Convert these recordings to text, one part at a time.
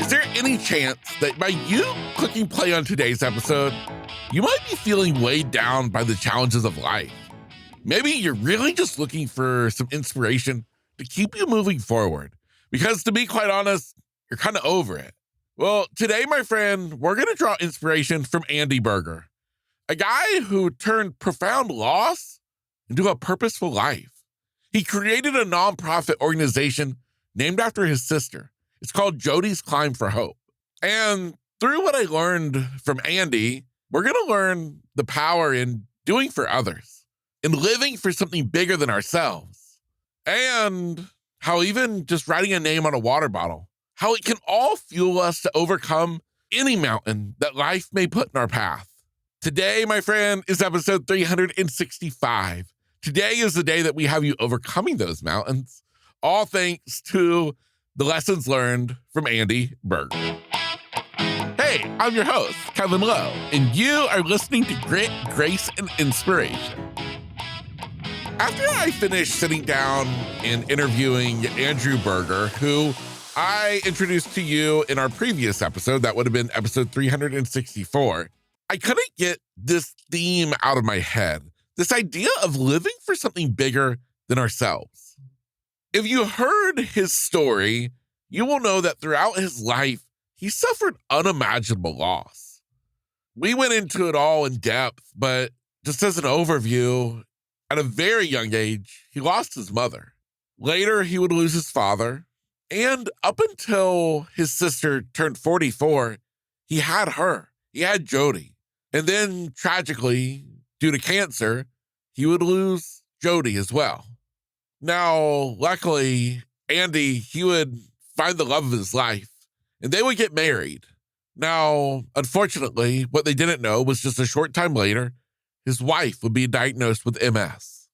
Is there any chance that by you clicking play on today's episode, you might be feeling weighed down by the challenges of life? Maybe you're really just looking for some inspiration to keep you moving forward. Because to be quite honest, you're kind of over it. Well, today, my friend, we're going to draw inspiration from Andy Buerger, a guy who turned profound loss into a purposeful life. He created a nonprofit organization named after his sister. It's called Jodi's Climb for Hope. And through what I learned from Andy, we're going to learn the power in doing for others, in living for something bigger than ourselves, and how even just writing a name on a water bottle, how it can all fuel us to overcome any mountain that life may put in our path. Today, my friend, is episode 365. Today is the day that we have you overcoming those mountains, all thanks to the lessons learned from Andy Buerger. Hey, I'm your host, Kevin Lowe, and you are listening to Grit, Grace, and Inspiration. After I finished sitting down and interviewing Andrew Buerger, who I introduced to you in our previous episode, that would have been episode 364, I couldn't get this theme out of my head, this idea of living for something bigger than ourselves. If you heard his story, you will know that throughout his life, he suffered unimaginable loss. We went into it all in depth, but just as an overview, at a very young age, he lost his mother. Later, he would lose his father. And up until his sister turned 44, he had her. He had Jodi. And then, tragically, due to cancer, he would lose Jodi as well. Now, luckily, Andy, he would find the love of his life, and they would get married. Now, unfortunately, what they didn't know was just a short time later, his wife would be diagnosed with MS.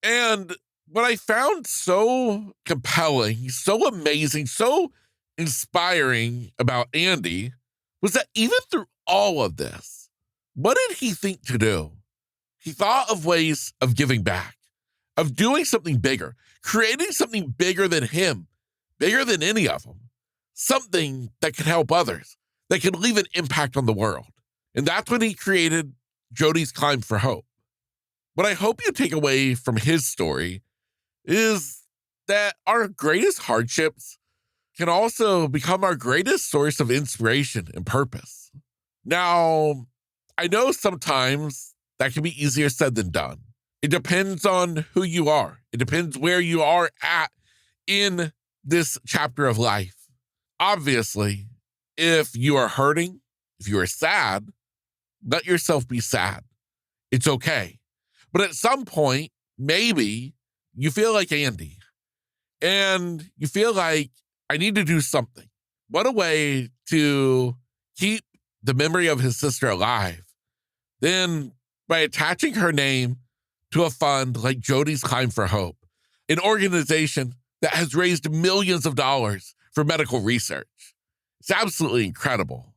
And what I found so compelling, so amazing, so inspiring about Andy was that even through all of this, what did he think to do? He thought of ways of giving back, of doing something bigger, creating something bigger than him, bigger than any of them, something that could help others, that could leave an impact on the world. And that's when he created Jodi's Climb for Hope. What I hope you take away from his story is that our greatest hardships can also become our greatest source of inspiration and purpose. Now, I know sometimes that can be easier said than done. It depends on who you are. It depends where you are at in this chapter of life. Obviously, if you are hurting, if you are sad, let yourself be sad. It's okay. But at some point, maybe you feel like Andy and you feel like, I need to do something. What a way to keep the memory of his sister alive than by attaching her name to a fund like Jodi's Climb for Hope, an organization that has raised millions of dollars for medical research. It's absolutely incredible.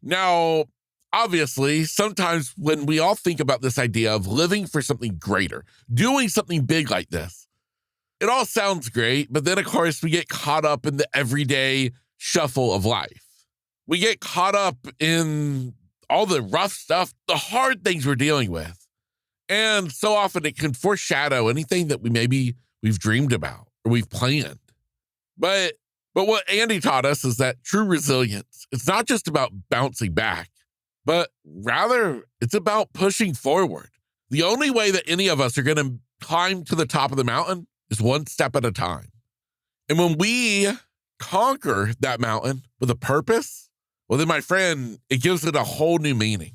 Now, obviously, sometimes when we all think about this idea of living for something greater, doing something big like this, it all sounds great, but then, of course, we get caught up in the everyday shuffle of life. We get caught up in all the rough stuff, the hard things we're dealing with. And so often it can foreshadow anything that we've dreamed about or we've planned. But what Andy taught us is that true resilience, it's not just about bouncing back, but rather it's about pushing forward. The only way that any of us are going to climb to the top of the mountain is one step at a time. And when we conquer that mountain with a purpose, well, then, my friend, it gives it a whole new meaning.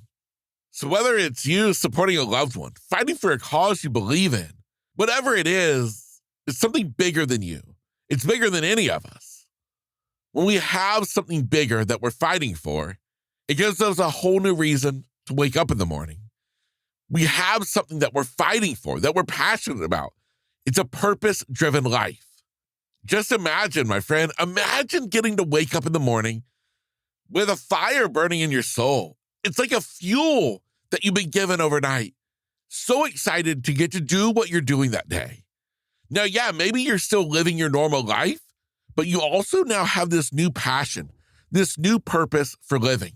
So whether it's you supporting a loved one, fighting for a cause you believe in, whatever it is, it's something bigger than you. It's bigger than any of us. When we have something bigger that we're fighting for, it gives us a whole new reason to wake up in the morning. We have something that we're fighting for, that we're passionate about. It's a purpose-driven life. Just imagine, my friend, imagine getting to wake up in the morning with a fire burning in your soul. It's like a fuel that you've been given overnight. So excited to get to do what you're doing that day. Now, yeah, maybe you're still living your normal life, but you also now have this new passion, this new purpose for living.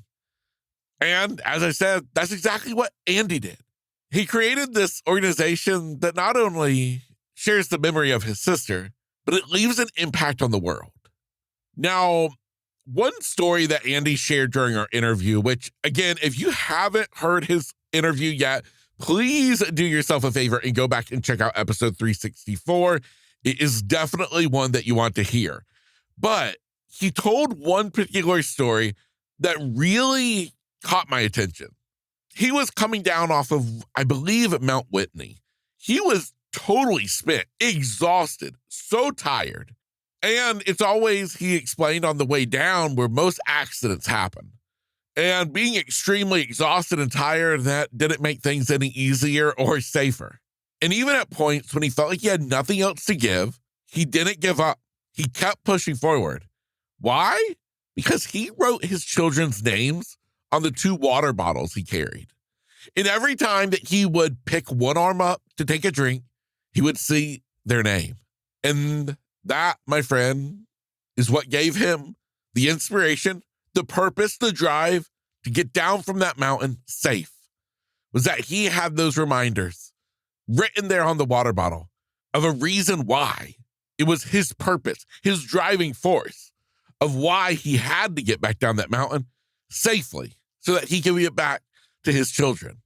And as I said, that's exactly what Andy did. He created this organization that not only shares the memory of his sister, but it leaves an impact on the world. Now, one story that Andy shared during our interview, which again, if you haven't heard his interview yet, please do yourself a favor and go back and check out episode 364. It is definitely one that you want to hear. But he told one particular story that really caught my attention. He was coming down off of, I believe, Mount Whitney. He was totally spent, exhausted, so tired. And it's always, he explained, on the way down where most accidents happen. And being extremely exhausted and tired, that didn't make things any easier or safer. And even at points when he felt like he had nothing else to give, he didn't give up. He kept pushing forward. Why? Because he wrote his children's names on the 2 water bottles he carried. And every time that he would pick one arm up to take a drink, he would see their name. And that, my friend, is what gave him the inspiration, the purpose, the drive to get down from that mountain safe, was that he had those reminders written there on the water bottle of a reason why. It was his purpose, his driving force of why he had to get back down that mountain safely so that he could get back to his children.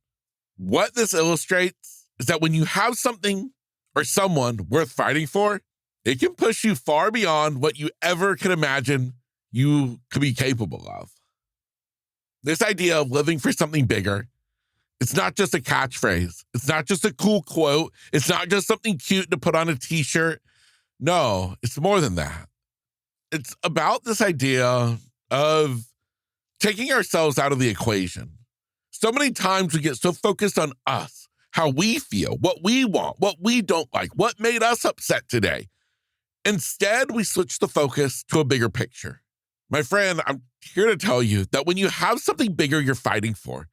What this illustrates is that when you have something or someone worth fighting for, it can push you far beyond what you ever could imagine you could be capable of. This idea of living for something bigger, it's not just a catchphrase. It's not just a cool quote. It's not just something cute to put on a t-shirt. No, it's more than that. It's about this idea of taking ourselves out of the equation. So many times we get so focused on us, how we feel, what we want, what we don't like, what made us upset today. Instead, we switch the focus to a bigger picture. My friend, I'm here to tell you that when you have something bigger you're fighting for,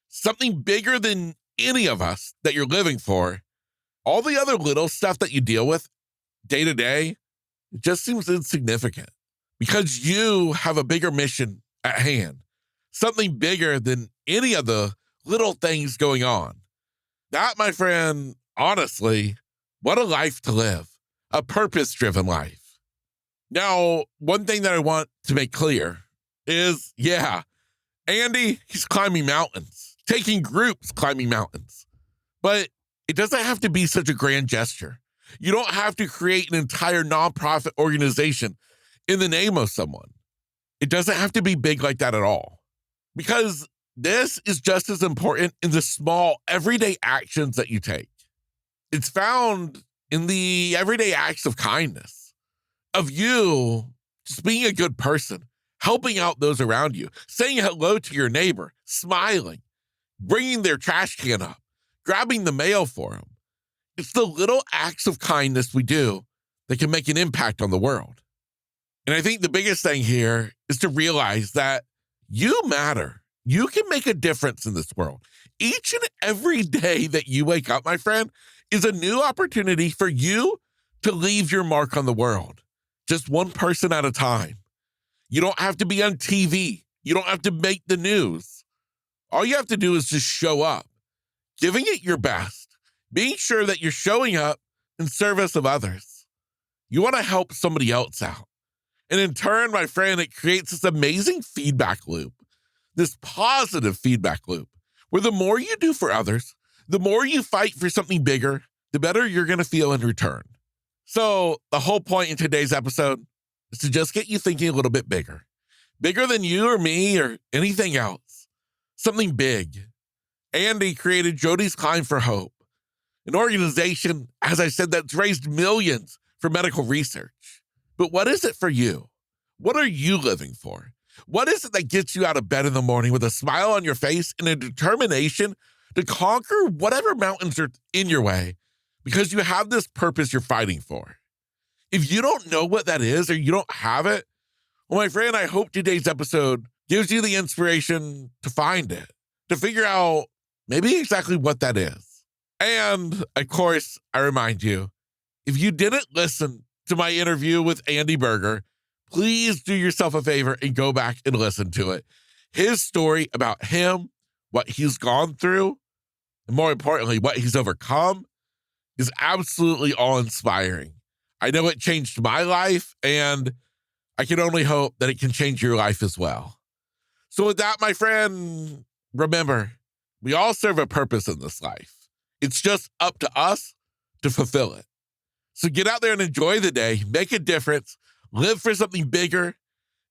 something bigger than any of us that you're living for, all the other little stuff that you deal with day to day, it just seems insignificant because you have a bigger mission at hand, something bigger than any of the little things going on. That, my friend, honestly, what a life to live, a purpose-driven life. Now, one thing that I want to make clear is, yeah, Andy, he's climbing mountains, taking groups climbing mountains, but it doesn't have to be such a grand gesture. You don't have to create an entire nonprofit organization in the name of someone. It doesn't have to be big like that at all, because this is just as important in the small, everyday actions that you take. It's found in the everyday acts of kindness, of you just being a good person, helping out those around you, saying hello to your neighbor, smiling, bringing their trash can up, grabbing the mail for them. It's the little acts of kindness we do that can make an impact on the world. And I think the biggest thing here is to realize that you matter. You can make a difference in this world. Each and every day that you wake up, my friend, is a new opportunity for you to leave your mark on the world, just one person at a time. You don't have to be on TV. You don't have to make the news. All you have to do is just show up, giving it your best, being sure that you're showing up in service of others. You want to help somebody else out. And in turn, my friend, it creates this amazing feedback loop, this positive feedback loop, where the more you do for others, the more you fight for something bigger, the better you're going to feel in return. So the whole point in today's episode is to just get you thinking a little bit bigger than you or me or anything else, something big. Andy created Jodi's Climb for Hope, an organization, as I said, that's raised millions for medical research. But what is it for you? What are you living for? What is it that gets you out of bed in the morning with a smile on your face and a determination to conquer whatever mountains are in your way because you have this purpose you're fighting for? If you don't know what that is or you don't have it, well, my friend, I hope today's episode gives you the inspiration to find it, to figure out maybe exactly what that is. And of course, I remind you, if you didn't listen to my interview with Andy Buerger, please do yourself a favor and go back and listen to it. His story about him, what he's gone through, and more importantly, what he's overcome is absolutely awe-inspiring. I know it changed my life, and I can only hope that it can change your life as well. So with that, my friend, remember, we all serve a purpose in this life. It's just up to us to fulfill it. So get out there and enjoy the day, make a difference, live for something bigger,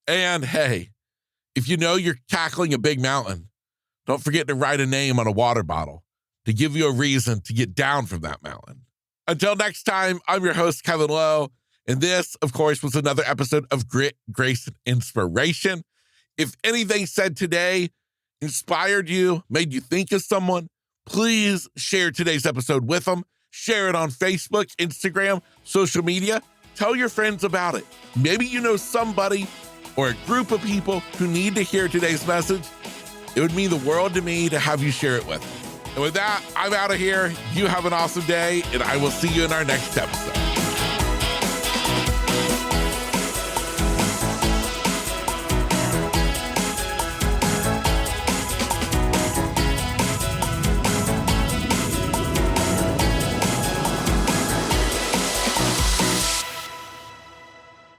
and hey, if you know you're tackling a big mountain, don't forget to write a name on a water bottle to give you a reason to get down from that mountain. Until next time, I'm your host, Kevin Lowe, and this, of course, was another episode of Grit, Grace, and Inspiration. If anything said today inspired you, made you think of someone, please share today's episode with them. Share it on Facebook, Instagram, social media. Tell your friends about it. Maybe you know somebody or a group of people who need to hear today's message. It would mean the world to me to have you share it with them. And with that, I'm out of here. You have an awesome day, and I will see you in our next episode.